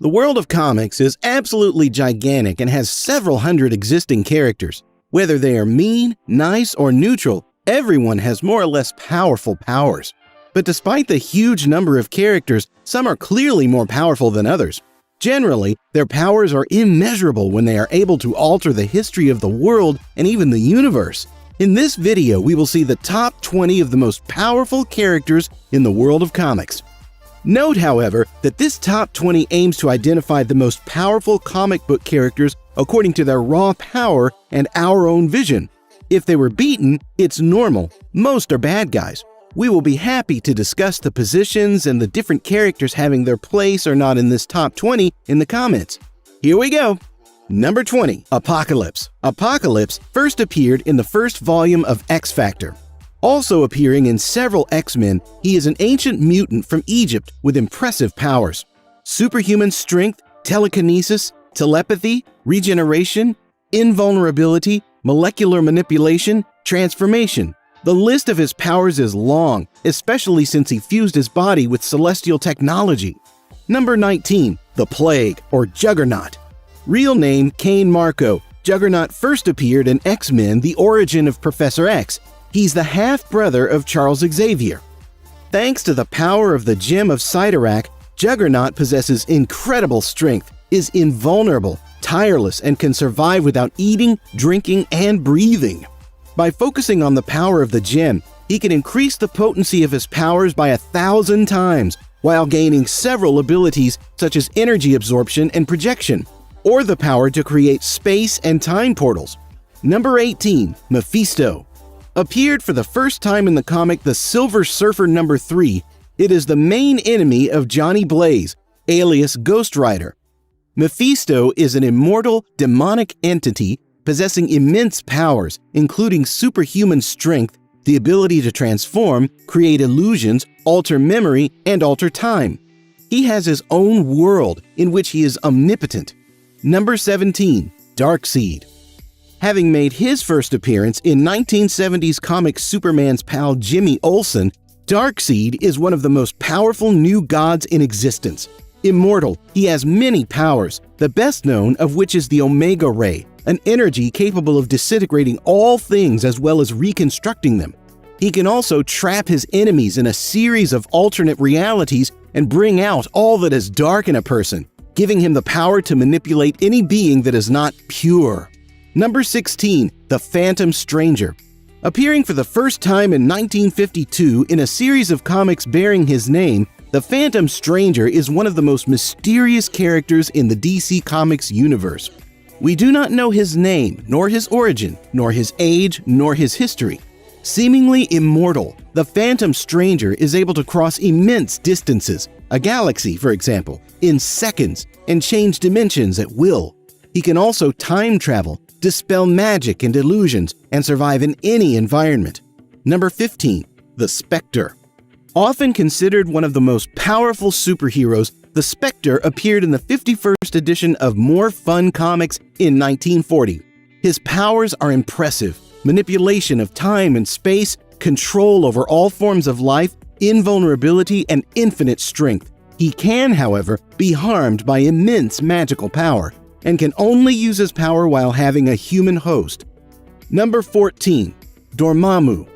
The world of comics is absolutely gigantic and has several hundred existing characters. Whether they are mean, nice, or neutral, everyone has more or less powerful powers. But despite the huge number of characters, some are clearly more powerful than others. Generally, their powers are immeasurable when they are able to alter the history of the world and even the universe. In this video, we will see the top 20 of the most powerful characters in the world of comics. Note, however, that this top 20 aims to identify the most powerful comic book characters according to their raw power and our own vision. If they were beaten, it's normal. Most are bad guys. We will be happy to discuss the positions and the different characters having their place or not in this top 20 in the comments. Here we go! Number 20. Apocalypse. Apocalypse first appeared in the first volume of X Factor. Also appearing in several X-Men, he is an ancient mutant from Egypt with impressive powers. Superhuman strength, telekinesis, telepathy, regeneration, invulnerability, molecular manipulation, transformation. The list of his powers is long, especially since he fused his body with celestial technology. Number 19. The Plague, or Juggernaut. Real name Cain Marko, Juggernaut first appeared in X-Men: The Origin of Professor X. He's the half-brother of Charles Xavier. Thanks to the power of the Gem of Cyttorak, Juggernaut possesses incredible strength, is invulnerable, tireless, and can survive without eating, drinking, and breathing. By focusing on the power of the gem, he can increase the potency of his powers by 1,000 times, while gaining several abilities such as energy absorption and projection, or the power to create space and time portals. Number 18. Mephisto. Appeared for the first time in the comic The Silver Surfer number 3, it is the main enemy of Johnny Blaze, alias Ghost Rider. Mephisto is an immortal, demonic entity possessing immense powers, including superhuman strength, the ability to transform, create illusions, alter memory, and alter time. He has his own world in which he is omnipotent. Number 17. Darkseid. Having made his first appearance in 1970s comic Superman's pal Jimmy Olsen, Darkseid is one of the most powerful new gods in existence. Immortal, he has many powers, the best known of which is the Omega Ray, an energy capable of disintegrating all things as well as reconstructing them. He can also trap his enemies in a series of alternate realities and bring out all that is dark in a person, giving him the power to manipulate any being that is not pure. Number 16. The Phantom Stranger. Appearing for the first time in 1952 in a series of comics bearing his name, the Phantom Stranger is one of the most mysterious characters in the DC Comics universe. We do not know his name, nor his origin, nor his age, nor his history. Seemingly immortal, the Phantom Stranger is able to cross immense distances, a galaxy, for example, in seconds, and change dimensions at will. He can also time travel, dispel magic and illusions, and survive in any environment. Number 15. The Spectre. Often considered one of the most powerful superheroes, the Spectre appeared in the 51st edition of More Fun Comics in 1940. His powers are impressive: manipulation of time and space, control over all forms of life, invulnerability, and infinite strength. He can, however, be harmed by immense magical power, and can only use his power while having a human host. Number 14. Dormammu.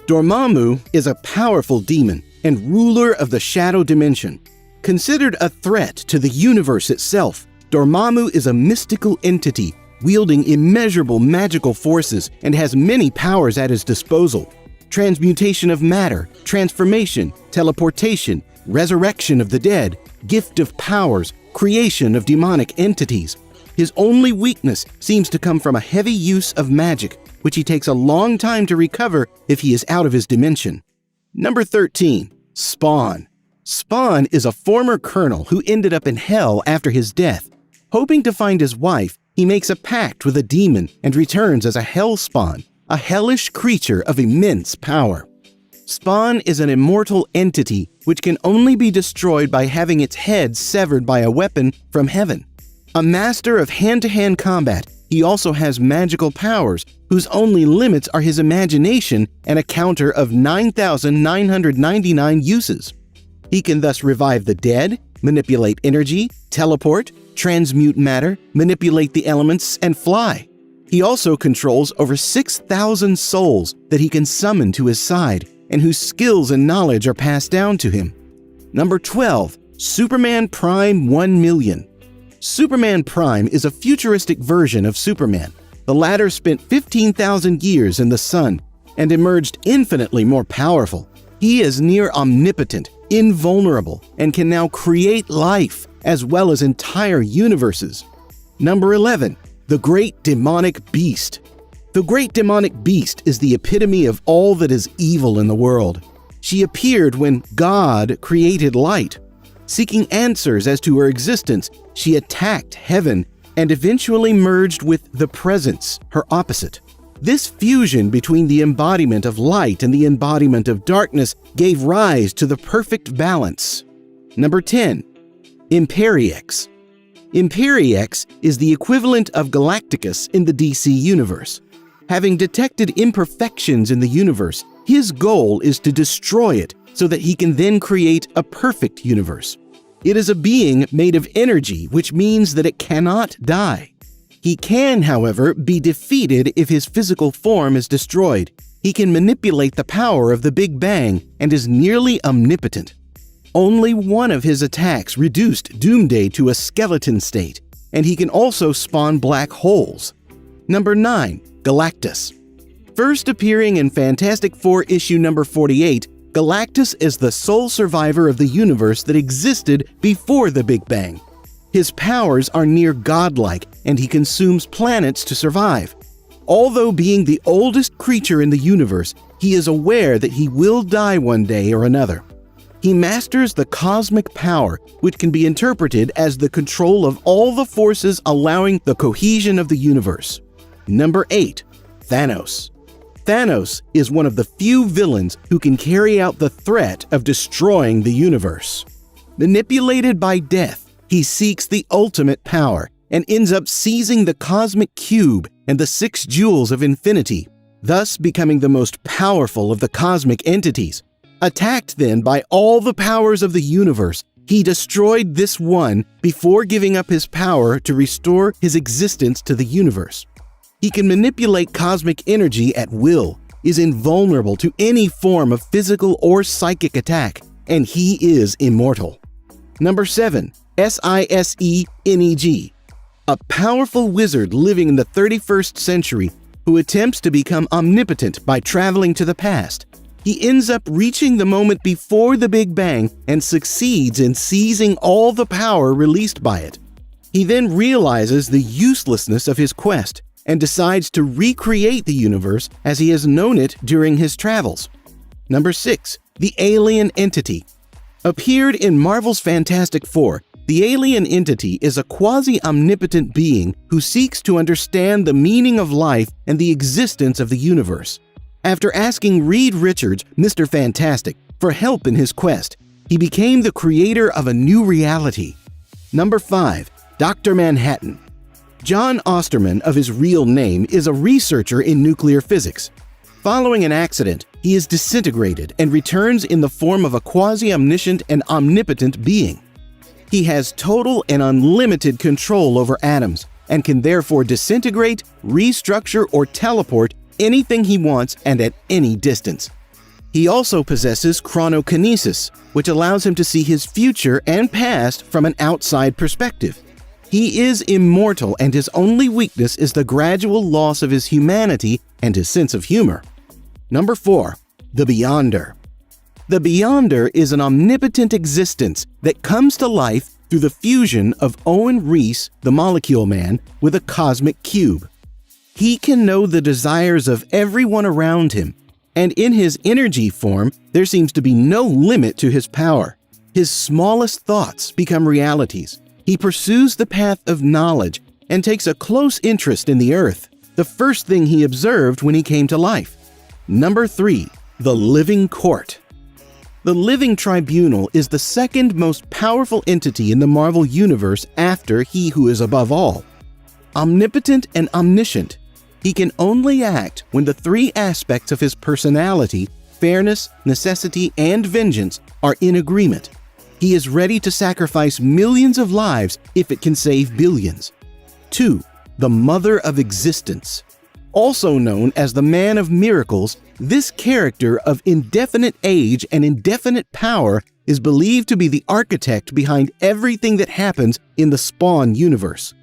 Dormammu is a powerful demon and ruler of the Shadow Dimension. Considered a threat to the universe itself, Dormammu is a mystical entity wielding immeasurable magical forces and has many powers at his disposal: transmutation of matter, transformation, teleportation, resurrection of the dead, gift of powers, creation of demonic entities. His only weakness seems to come from a heavy use of magic, which he takes a long time to recover if he is out of his dimension. Number 13. Spawn. Spawn is a former colonel who ended up in hell after his death. Hoping to find his wife, he makes a pact with a demon and returns as a hell spawn, a hellish creature of immense power. Spawn is an immortal entity which can only be destroyed by having its head severed by a weapon from heaven. A master of hand-to-hand combat, he also has magical powers whose only limits are his imagination and a counter of 9,999 uses. He can thus revive the dead, manipulate energy, teleport, transmute matter, manipulate the elements, and fly. He also controls over 6,000 souls that he can summon to his side and whose skills and knowledge are passed down to him. Number 12. Superman Prime 1 million. Superman Prime is a futuristic version of Superman. The latter spent 15,000 years in the sun and emerged infinitely more powerful. He is near omnipotent, invulnerable, and can now create life as well as entire universes. Number 11. The Great Demonic Beast. The Great Demonic Beast is the epitome of all that is evil in the world. She appeared when God created light. Seeking answers as to her existence, she attacked heaven and eventually merged with the Presence, her opposite. This fusion between the embodiment of light and the embodiment of darkness gave rise to the perfect balance. Number 10. Imperialx. Imperialx is the equivalent of Galactus in the DC universe. Having detected imperfections in the universe, his goal is to destroy it so that he can then create a perfect universe. It is a being made of energy, which means that it cannot die. He can, however, be defeated if his physical form is destroyed. He can manipulate the power of the Big Bang and is nearly omnipotent. Only one of his attacks reduced Doomsday to a skeleton state, and he can also spawn black holes. Number 9. Galactus. First appearing in Fantastic Four issue number 48, Galactus is the sole survivor of the universe that existed before the Big Bang. His powers are near godlike, and he consumes planets to survive. Although being the oldest creature in the universe, he is aware that he will die one day or another. He masters the cosmic power, which can be interpreted as the control of all the forces allowing the cohesion of the universe. Number 8. Thanos. Thanos is one of the few villains who can carry out the threat of destroying the universe. Manipulated by death, he seeks the ultimate power and ends up seizing the cosmic cube and the 6 jewels of infinity, thus becoming the most powerful of the cosmic entities. Attacked then by all the powers of the universe, he destroyed this one before giving up his power to restore his existence to the universe. He can manipulate cosmic energy at will, is invulnerable to any form of physical or psychic attack, and he is immortal. Number 7. Siseneg. A powerful wizard living in the 31st century who attempts to become omnipotent by traveling to the past. He ends up reaching the moment before the Big Bang and succeeds in seizing all the power released by it. He then realizes the uselessness of his quest and decides to recreate the universe as he has known it during his travels. Number 6. The Alien Entity. Appeared in Marvel's Fantastic Four, the alien entity is a quasi-omnipotent being who seeks to understand the meaning of life and the existence of the universe. After asking Reed Richards, Mr. Fantastic, for help in his quest, he became the creator of a new reality. Number 5. Dr. Manhattan. John Osterman, of his real name, is a researcher in nuclear physics. Following an accident, he is disintegrated and returns in the form of a quasi-omniscient and omnipotent being. He has total and unlimited control over atoms and can therefore disintegrate, restructure, or teleport anything he wants and at any distance. He also possesses chronokinesis, which allows him to see his future and past from an outside perspective. He is immortal, and his only weakness is the gradual loss of his humanity and his sense of humor. Number 4. The Beyonder. The Beyonder is an omnipotent existence that comes to life through the fusion of Owen Reese, the Molecule Man, with a cosmic cube. He can know the desires of everyone around him, and in his energy form, there seems to be no limit to his power. His smallest thoughts become realities. He pursues the path of knowledge and takes a close interest in the earth, the first thing he observed when he came to life. Number 3. The Living Court. The Living Tribunal is the second most powerful entity in the Marvel Universe after He Who Is Above All. Omnipotent and omniscient, he can only act when the 3 aspects of his personality, fairness, necessity, and vengeance, are in agreement. He is ready to sacrifice millions of lives if it can save billions. 2. The Mother of Existence. Also known as the Man of Miracles, this character of indefinite age and indefinite power is believed to be the architect behind everything that happens in the Spawn universe.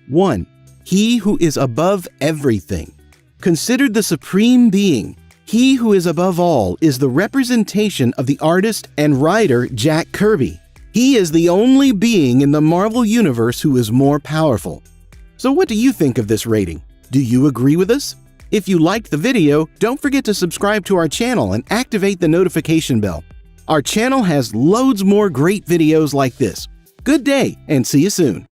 1. He who is above everything. Considered the supreme being, he who is above all is the representation of the artist and writer Jack Kirby. He is the only being in the Marvel Universe who is more powerful. So what do you think of this rating? Do you agree with us? If you liked the video, don't forget to subscribe to our channel and activate the notification bell. Our channel has loads more great videos like this. Good day, and see you soon.